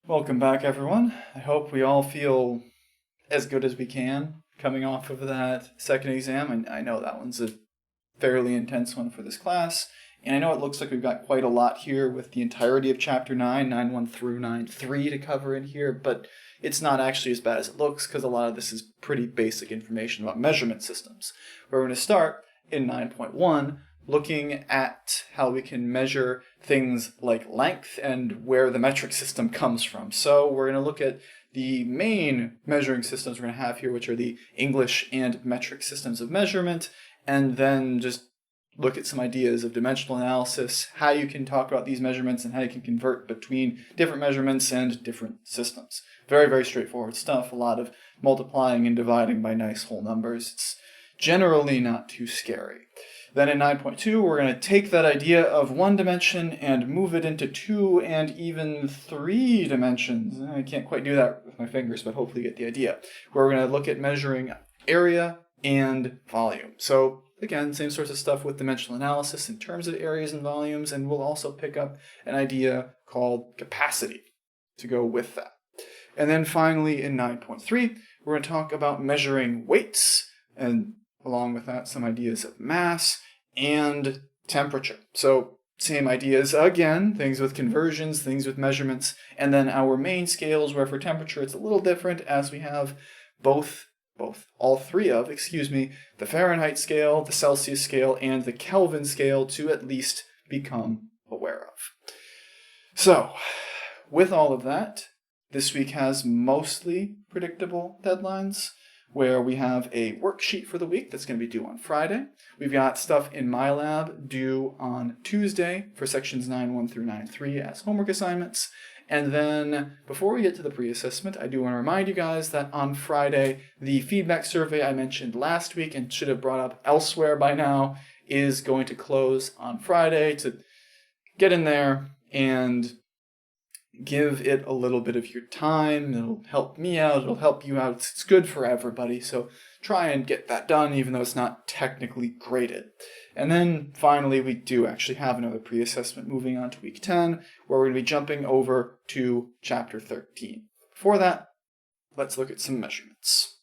Welcome back, everyone. I hope we all feel as good as we can coming off of that second exam. And I know that one's a fairly intense one for this class. And I know it looks like we've got quite a lot here with the entirety of Chapter 9, 9.1 through 9.3 to cover in here, but it's not actually as bad as it looks because a lot of this is pretty basic information about measurement systems. We're going to start in 9.1 looking at how we can measure things like length and where the metric system comes from. So we're going to look at the main measuring systems we're going to have here, which are the English and metric systems of measurement, and then just look at some ideas of dimensional analysis, how you can talk about these measurements and how you can convert between different measurements and different systems. Very, very straightforward stuff. A lot of multiplying and dividing by nice whole numbers. It's generally not too scary. Then in 9.2, we're going to take that idea of one dimension and move it into 2 and even 3 dimensions. I can't quite do that with my fingers, but hopefully you get the idea. Where we're going to look at measuring area and volume. So again, same sorts of stuff with dimensional analysis in terms of areas and volumes, and we'll also pick up an idea called capacity to go with that. And then finally in 9.3, we're going to talk about measuring weights, and along with that, some ideas of mass and temperature. So same ideas again, things with conversions, things with measurements, and then our main scales where for temperature it's a little different as we have all three of, the Fahrenheit scale, the Celsius scale, and the Kelvin scale to at least become aware of. So, with all of that, this week has mostly predictable deadlines, where we have a worksheet for the week that's going to be due on Friday. We've got stuff in MyLab due on Tuesday for sections 9.1 through 9.3 as homework assignments. And then before we get to the pre-assessment, I do want to remind you guys that on Friday, the feedback survey I mentioned last week and should have brought up elsewhere by now is going to close on Friday. To get in there and give it a little bit of your time. It'll help me out. It'll help you out. It's good for everybody. So try and get that done, even though it's not technically graded. And then finally, we do actually have another pre-assessment moving on to week 10, where we're going to be jumping over to chapter 13. Before that, let's look at some measurements.